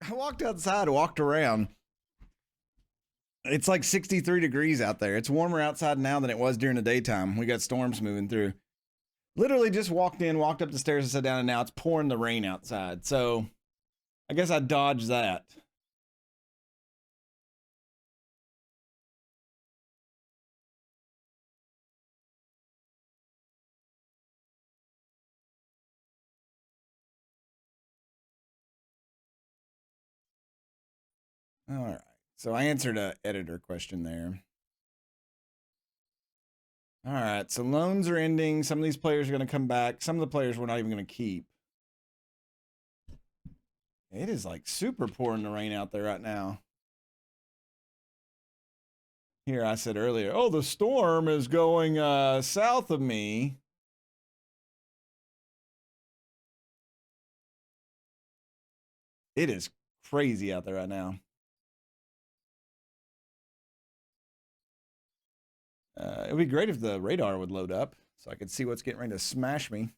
I walked outside, walked around. It's like 63 degrees out there. It's warmer outside now than it was during the daytime. We got storms moving through. Literally just walked in, walked up the stairs and sat down, and now it's pouring the rain outside. So I guess I dodged that. All right. So I answered a editor question there. All right. So loans are ending. Some of these players are going to come back. Some of the players we're not even going to keep. It is like super pouring the rain out there right now. Here, I said earlier, oh, the storm is going south of me. It is crazy out there right now. It would be great if the radar would load up so I could see what's getting ready to smash me.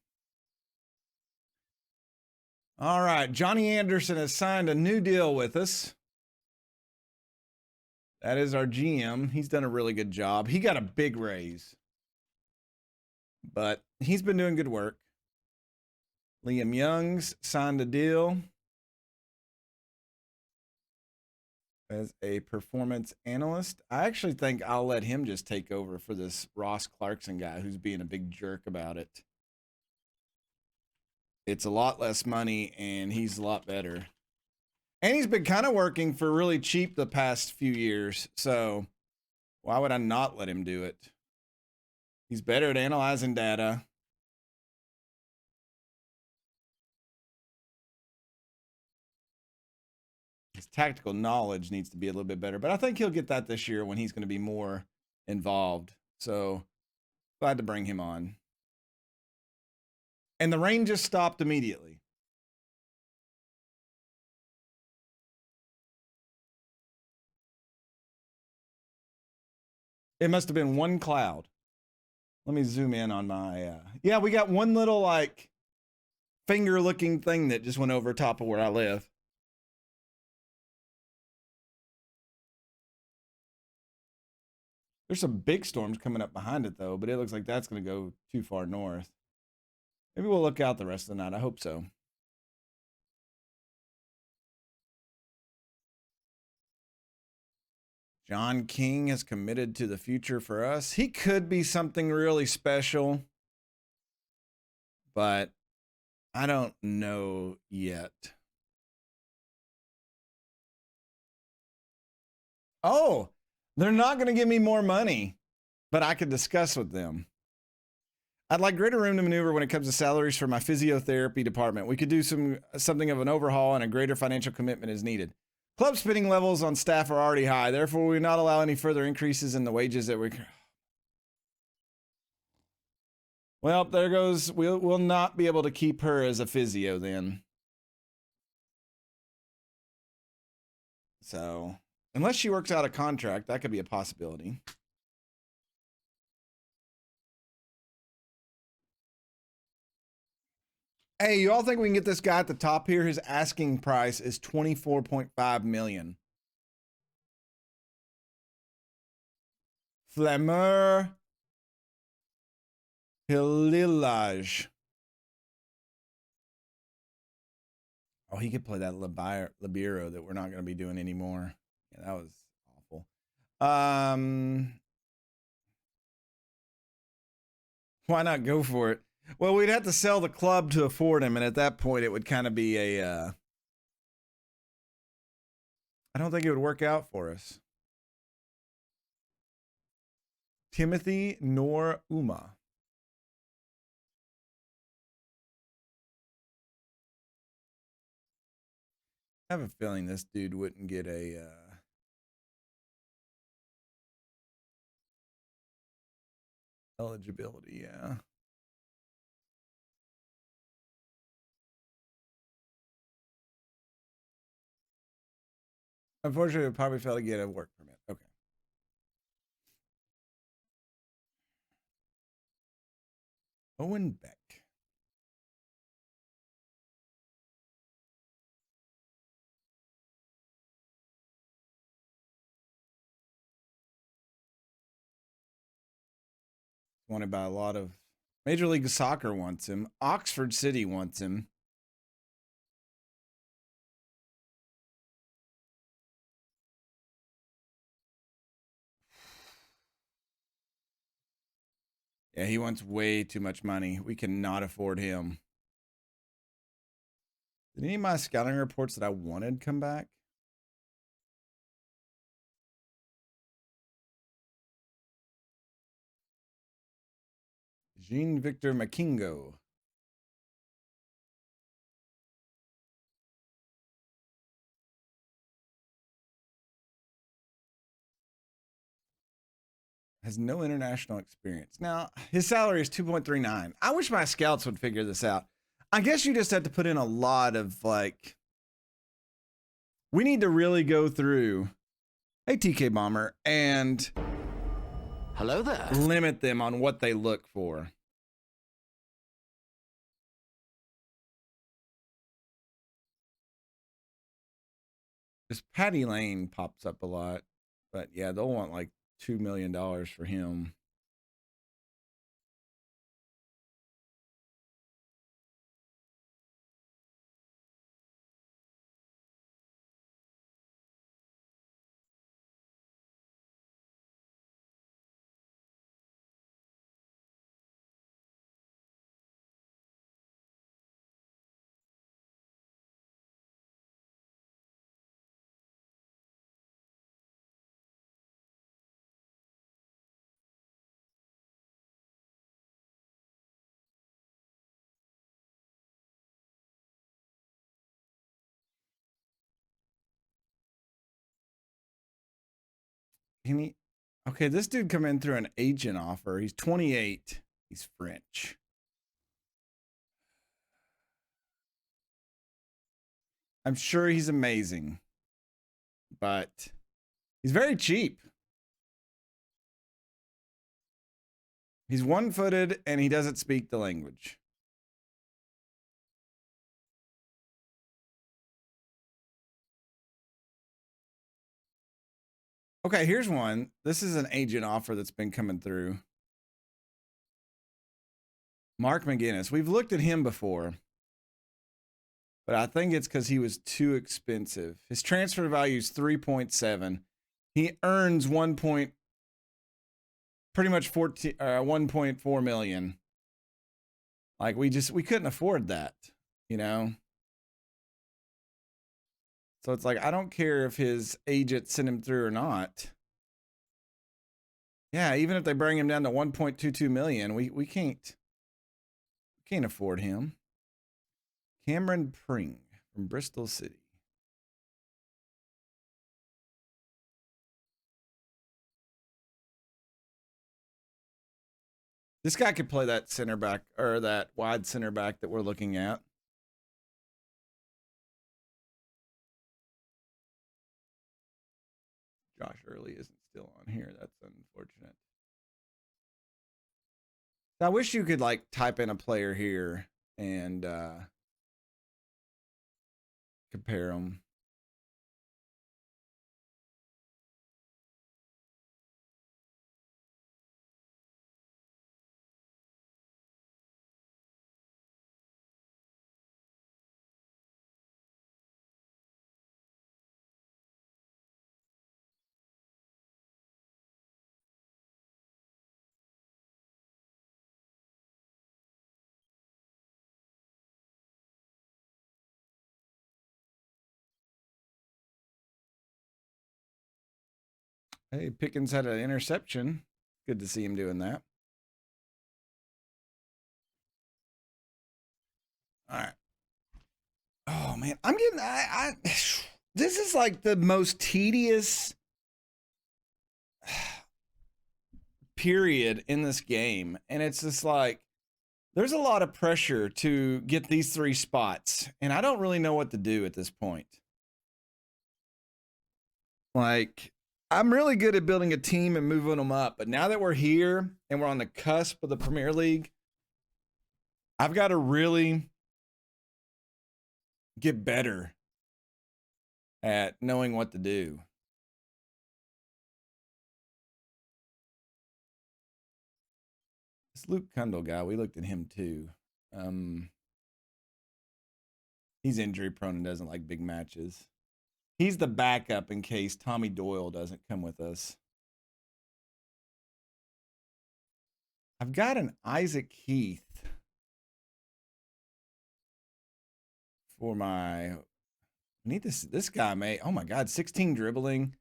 All right, Johnny Anderson has signed a new deal with us. That is our GM. He's done a really good job. He got a big raise, but he's been doing good work. Liam Youngs signed a deal as a performance analyst. I actually think I'll let him just take over for this Ross Clarkson guy who's being a big jerk about it. It's a lot less money and he's a lot better. And he's been kind of working for really cheap the past few years. So why would I not let him do it? He's better at analyzing data. His tactical knowledge needs to be a little bit better, but I think he'll get that this year when he's going to be more involved. So glad to bring him on. And the rain just stopped immediately. It must have been one cloud. Let me zoom in on my, yeah, we got one little like finger looking thing that just went over top of where I live. There's some big storms coming up behind it though, but it looks like that's going to go too far north. Maybe we'll look out the rest of the night. I hope so. John King has committed to the future for us. He could be something really special, but I don't know yet. Oh, they're not going to give me more money, but I could discuss with them. I'd like greater room to maneuver when it comes to salaries for my physiotherapy department. We could do something of an overhaul, and a greater financial commitment is needed. Club spending levels on staff are already high. Therefore, we will not allow any further increases in the wages that we... Well, there goes. We'll not be able to keep her as a physio then. So, unless she works out a contract, that could be a possibility. Hey, you all think we can get this guy at the top here? His asking price is $24.5 million. Flamur Hililaj. Oh, he could play that Libero that we're not going to be doing anymore. Yeah, that was awful. Why not go for it? Well, we'd have to sell the club to afford him, and at that point, it would kind of be a... I don't think it would work out for us. Timothy Nor Uma. I have a feeling this dude wouldn't get a... eligibility, yeah. Unfortunately, we probably failed to get a work permit. Okay. Owen Beck. wanted by a lot of Major League Soccer wants him. Oxford City wants him. Yeah, he wants way too much money. We cannot afford him. Did any of my scouting reports that I wanted come back? Jean-Victor Makingo. Has no international experience. Now, his salary is 2.39. I wish my scouts would figure this out. I guess you just have to put in a lot of like, we need to really go through, hey, TK Bomber, and hello there. Limit them on what they look for. This Patty Lane pops up a lot, but yeah, they'll want like $2 million for him. Okay, this dude come in through an agent offer. He's 28. He's French. I'm sure he's amazing, but he's very cheap. He's one-footed and he doesn't speak the language. Okay, here's one. This is an agent offer that's been coming through. Mark McGinnis. We've looked at him before, but I think it's because he was too expensive. His transfer value is 3.7. He earns pretty much 1.4 million. Like we couldn't afford that, you know? So it's like, I don't care if his agent sent him through or not. Yeah, even if they bring him down to 1.22 million, we can't afford him. Cameron Pring from Bristol City. This guy could play that center back or that wide center back that we're looking at. Josh Early isn't still on here. That's unfortunate. I wish you could like type in a player here and compare them. Hey, Pickens had an interception. Good to see him doing that. All right. Oh man, I'm getting this is like the most tedious period in this game, and it's just like there's a lot of pressure to get these 3 spots, and I don't really know what to do at this point. Like, I'm really good at building a team and moving them up, but now that we're here and we're on the cusp of the Premier League, I've got to really get better at knowing what to do. This Luke Kundle guy, we looked at him too. He's injury prone and doesn't like big matches. He's the backup in case Tommy Doyle doesn't come with us. I've got an Isaac Heath for my. I need this guy, mate. Oh my God, 16 dribbling.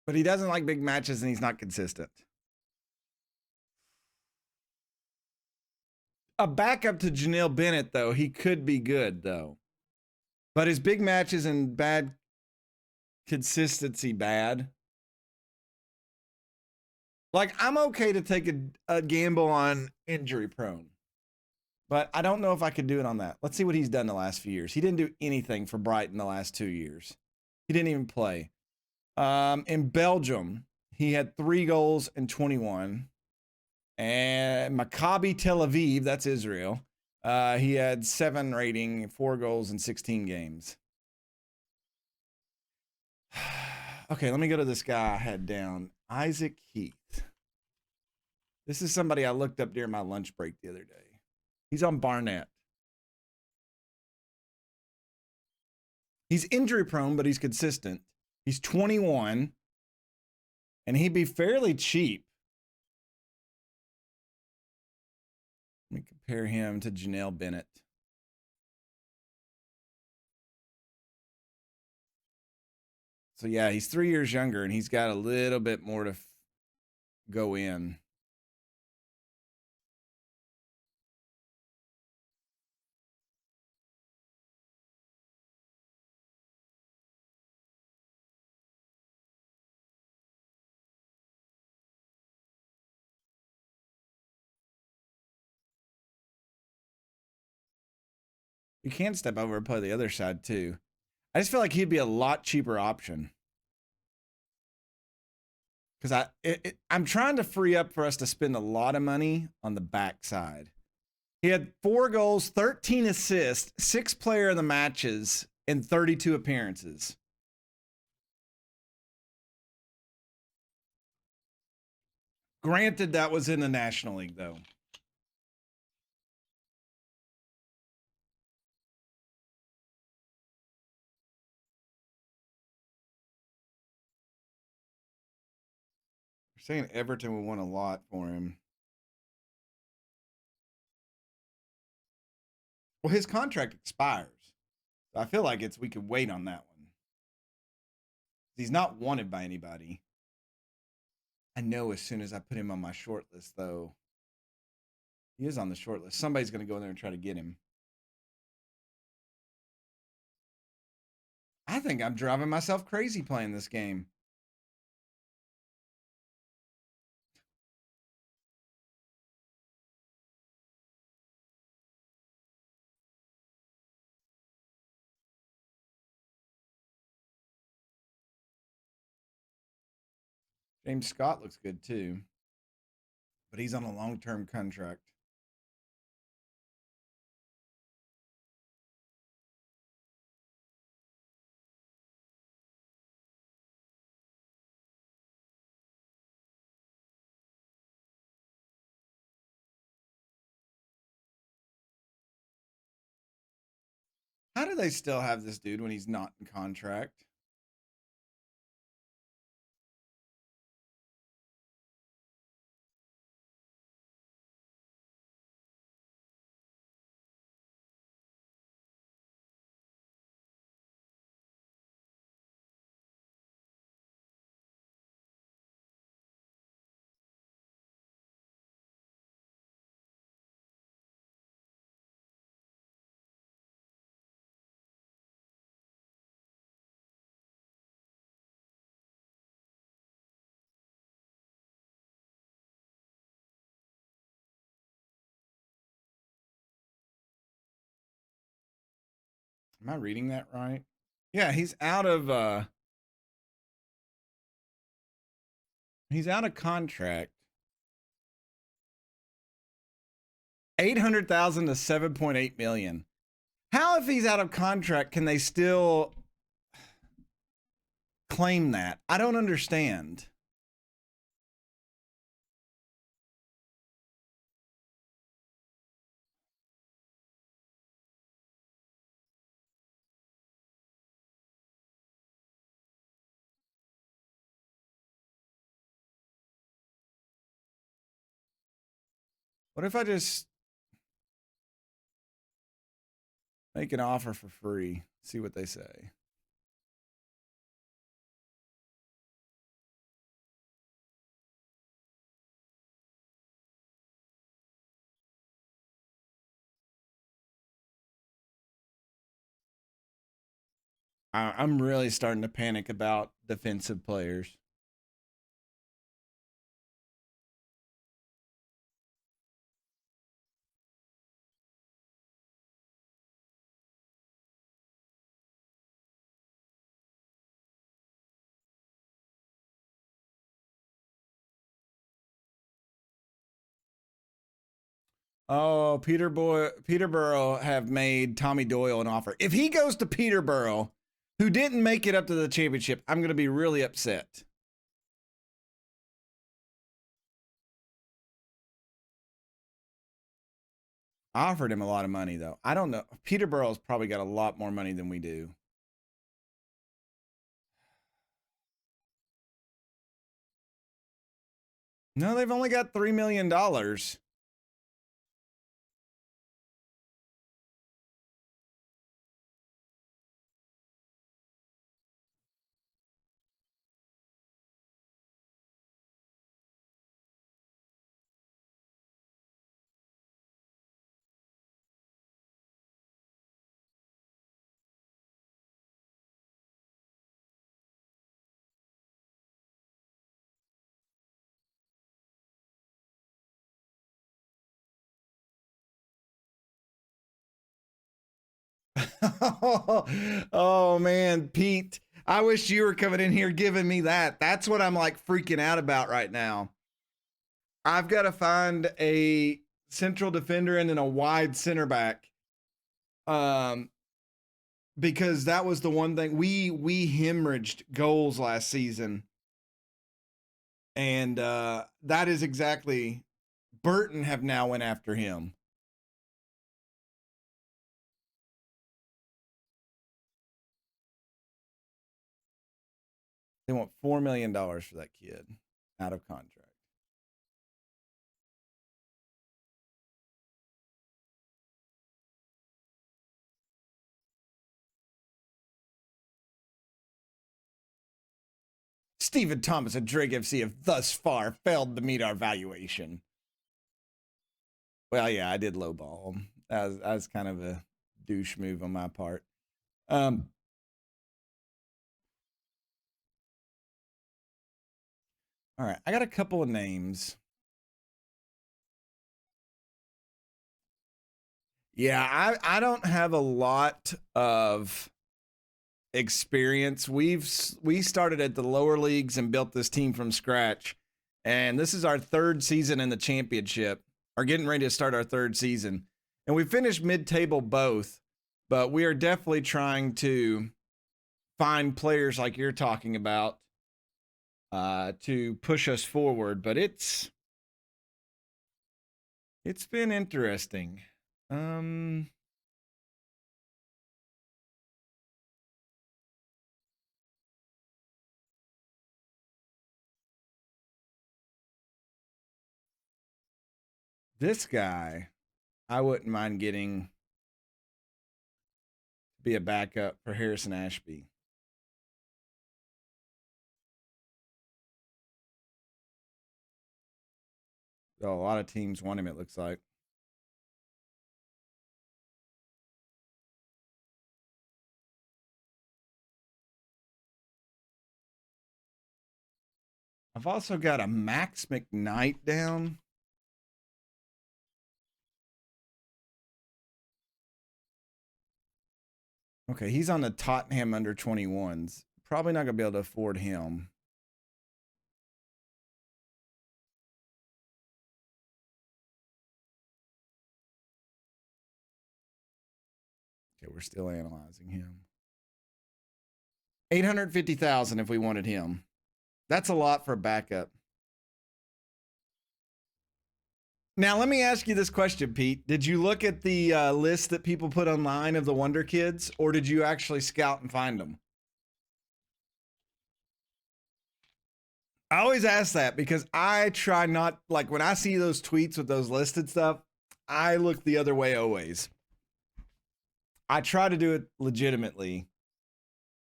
But he doesn't like big matches and he's not consistent. A backup to Janelle Bennett, though, he could be good, though. But his big matches and bad consistency bad. Like, I'm okay to take a gamble on injury prone. But I don't know if I could do it on that. Let's see what he's done the last few years. He didn't do anything for Brighton the last 2 years. He didn't even play. In Belgium, he had 3 goals and 21. And Maccabi Tel Aviv, that's Israel. He had 7 rating, 4 goals in 16 games. Okay, let me go to this guy I had down. Isaac Heath. This is somebody I looked up during my lunch break the other day. He's on Barnet. He's injury prone, but he's consistent. He's 21. And he'd be fairly cheap. Let me compare him to Janelle Bennett. So, yeah, he's 3 years younger, and he's got a little bit more to go in. You can step over and play the other side, too. I just feel like he'd be a lot cheaper option. Because I'm trying to free up for us to spend a lot of money on the backside. He had 4 goals, 13 assists, 6 player of the matches, and 32 appearances. Granted, that was in the National League, though. We're saying Everton would want a lot for him. Well, his contract expires. So I feel like we could wait on that one. He's not wanted by anybody. I know as soon as I put him on my short list, though. He is on the short list. Somebody's going to go in there and try to get him. I think I'm driving myself crazy playing this game. James Scott looks good too, but he's on a long-term contract. How do they still have this dude when he's not in contract? Am I reading that right? Yeah, he's out of contract. 800,000 to 7.8 million. How, if he's out of contract, can they still claim that? I don't understand. What if I just make an offer for free? See what they say. I'm really starting to panic about defensive players. Oh, Peterborough have made Tommy Doyle an offer. If he goes to Peterborough, who didn't make it up to the championship, I'm going to be really upset. I offered him a lot of money, though. I don't know. Peterborough's probably got a lot more money than we do. No, they've only got $3 million. Oh man, Pete, I wish you were coming in here giving me that. That's what I'm like freaking out about right now. I've got to find a central defender and then a wide center back. Because that was the one thing we hemorrhaged goals last season. And that is exactly Burton have now went after him. They want $4 million for that kid out of contract. Stephen Thomas and Drake FC have thus far failed to meet our valuation. Well, yeah, I did lowball him. That was kind of a douche move on my part. All right, I got a couple of names. Yeah, I don't have a lot of experience. We started at the lower leagues and built this team from scratch. And this is our third season in the championship, or getting ready to start our third season. And we finished mid-table both, but we are definitely trying to find players like you're talking about to push us forward. But it's been interesting. This guy, I wouldn't mind getting to be a backup for Harrison Ashby. Oh, a lot of teams want him, it looks like. I've also got a Max McKnight down. Okay, he's on the Tottenham under 21s. Probably not going to be able to afford him. Okay, we're still analyzing him. 850,000 if we wanted him. That's a lot for a backup. Now, let me ask you this question, Pete. Did you look at the list that people put online of the Wonder Kids, or did you actually scout and find them? I always ask that because I try not, like, when I see those tweets with those listed stuff, I look the other way always. I try to do it legitimately,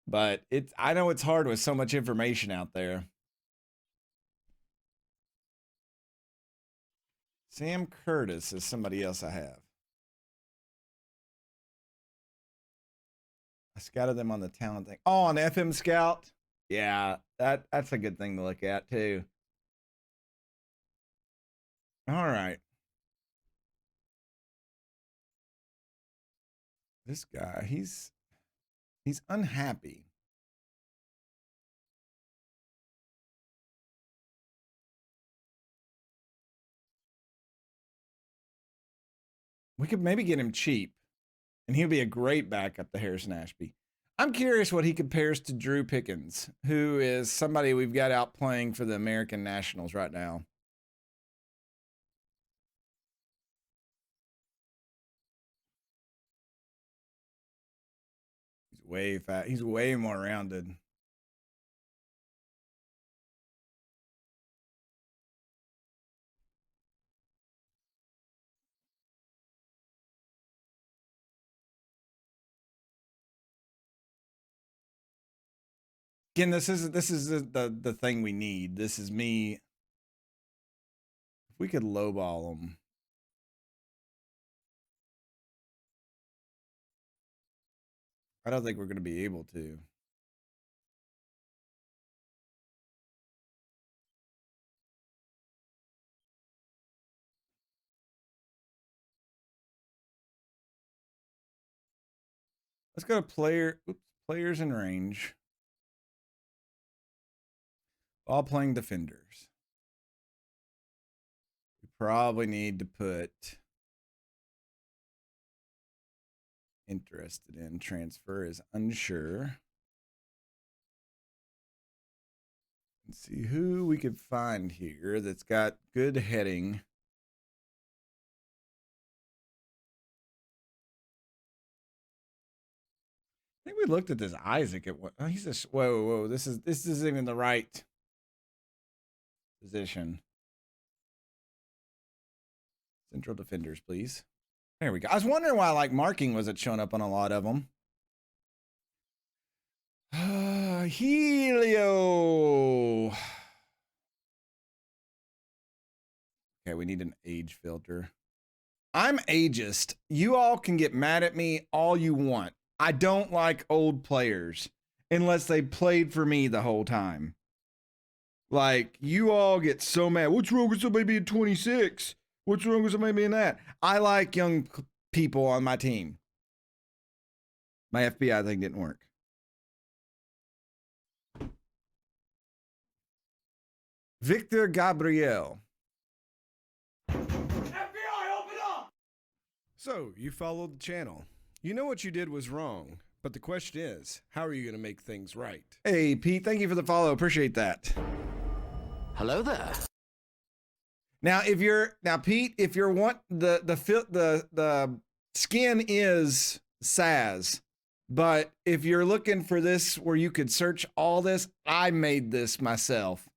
but I know it's hard with so much information out there. Sam Curtis is somebody else I have. I scouted them on the talent thing. Oh, on the FM Scout? Yeah, that's a good thing to look at too. All right. This guy, he's unhappy. We could maybe get him cheap, and he'll be a great backup to Harrison Ashby. I'm curious what he compares to Drew Pickens, who is somebody we've got out playing for the American Nationals right now. He's way fat. He's way more rounded. Again, this is the thing we need. This is me. If we could lowball him. I don't think we're going to be able to. Let's go to players in range. All playing defenders. We probably need to put interested in. Transfer is unsure. Let's see who we could find here that's got good heading. I think we looked at this Isaac at what he's a whoa. This isn't even the right position. Central defenders, please. There we go. I was wondering why like marking wasn't showing up on a lot of them. Helio. Okay, we need an age filter. I'm ageist. You all can get mad at me all you want. I don't like old players unless they played for me the whole time. Like, you all get so mad. What's wrong with somebody being 26? What's wrong with somebody being that? I like young people on my team. My FBI thing didn't work. Victor Gabriel. FBI, open up! So, you followed the channel. You know what you did was wrong, but the question is, how are you going to make things right? Hey, Pete, thank you for the follow. Appreciate that. Hello there. Now, Pete, if you're the skin is SAS, but if you're looking for this where you could search all this, I made this myself.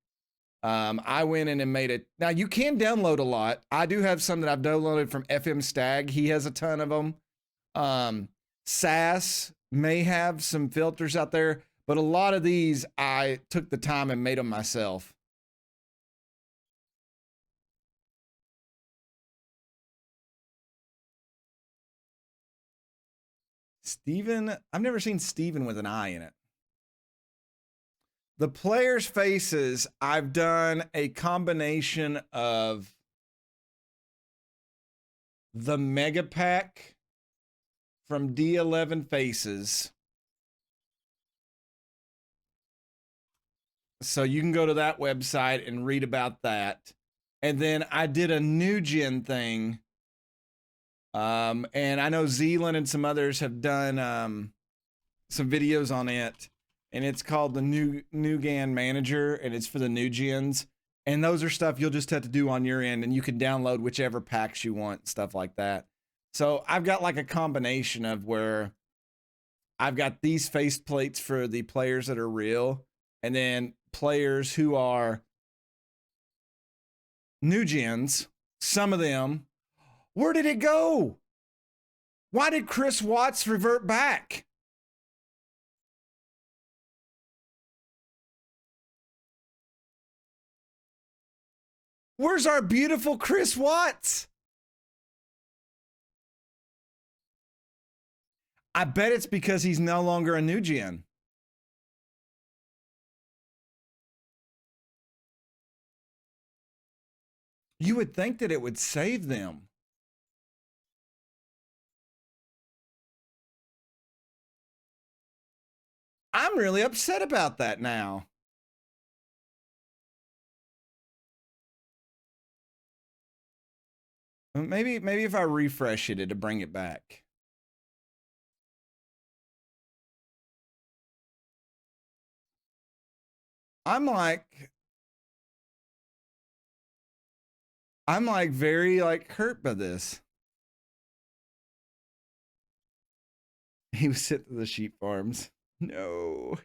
I went in and made it. Now you can download a lot. I do have some that I've downloaded from FM Stag. He has a ton of them. SAS may have some filters out there, but a lot of these I took the time and made them myself. Steven, I've never seen Steven with an I in it. The players' faces, I've done a combination of the Mega Pack from D11 Faces. So you can go to that website and read about that. And then I did a new gen thing. And I know Zealand and some others have done some videos on it. And it's called the New Gan Manager, and it's for the new gens. And those are stuff you'll just have to do on your end, and you can download whichever packs you want, stuff like that. So I've got like a combination of where I've got these face plates for the players that are real, and then players who are new gens, some of them. Where did it go? Why did Chris Watts revert back? Where's our beautiful Chris Watts? I bet it's because he's no longer a new gen. You would think that it would save them. I'm really upset about that now. Maybe if I refresh it, it'll bring it back. I'm like very like hurt by this. He was sent to the sheep farms. No.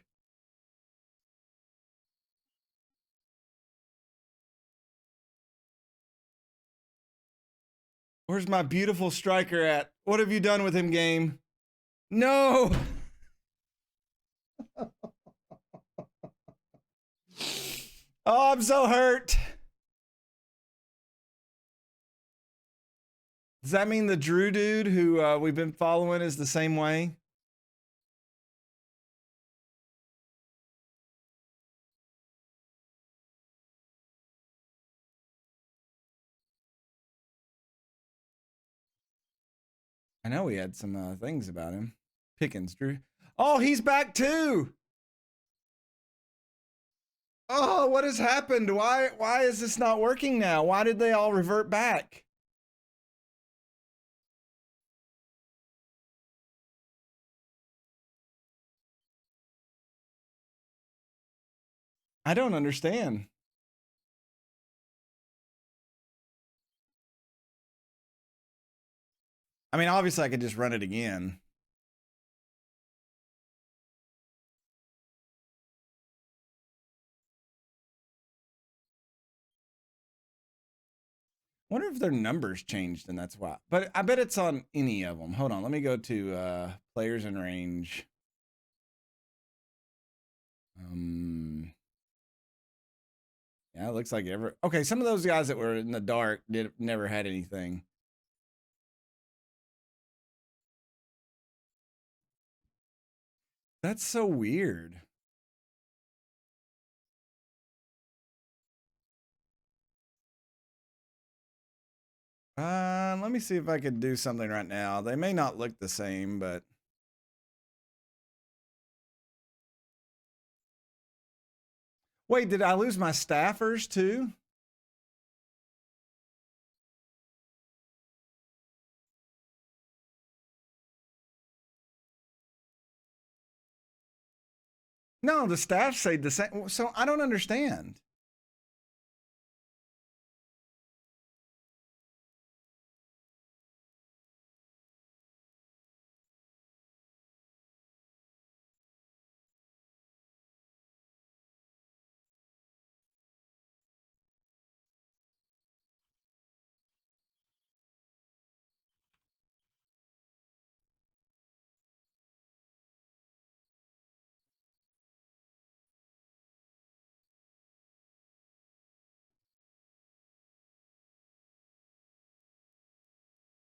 Where's my beautiful striker at? What have you done with him, game? No. Oh, I'm so hurt. Does that mean the Drew dude who we've been following is the same way? I know we had some things about him. Pickens, Drew. Oh, he's back too. Oh, what has happened? Why is this not working now? Why did they all revert back? I don't understand. I mean, obviously I could just run it again. Wonder if their numbers changed and that's why. But I bet it's on any of them. Hold on, let me go to players in range. Yeah, it looks like okay, some of those guys that were in the dark never had anything. That's so weird. Let me see if I could do something right now. They may not look the same, but wait, did I lose my staffers too? No, the staff stayed the same. So I don't understand.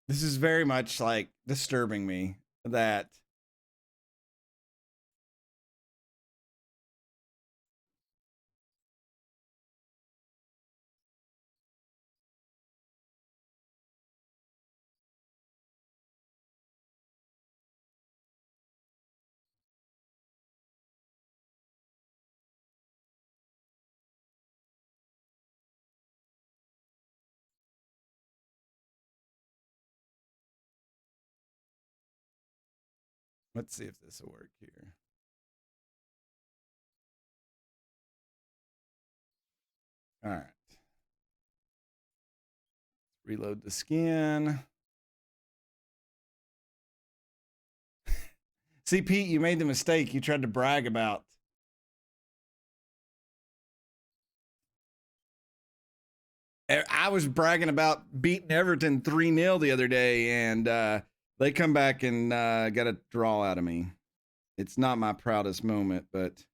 This is very much like disturbing me that let's see if this will work here. All right. Reload the skin. See, Pete, you made the mistake you tried to brag about. I was bragging about beating Everton 3-0 the other day, and they come back and got a draw out of me. It's not my proudest moment, but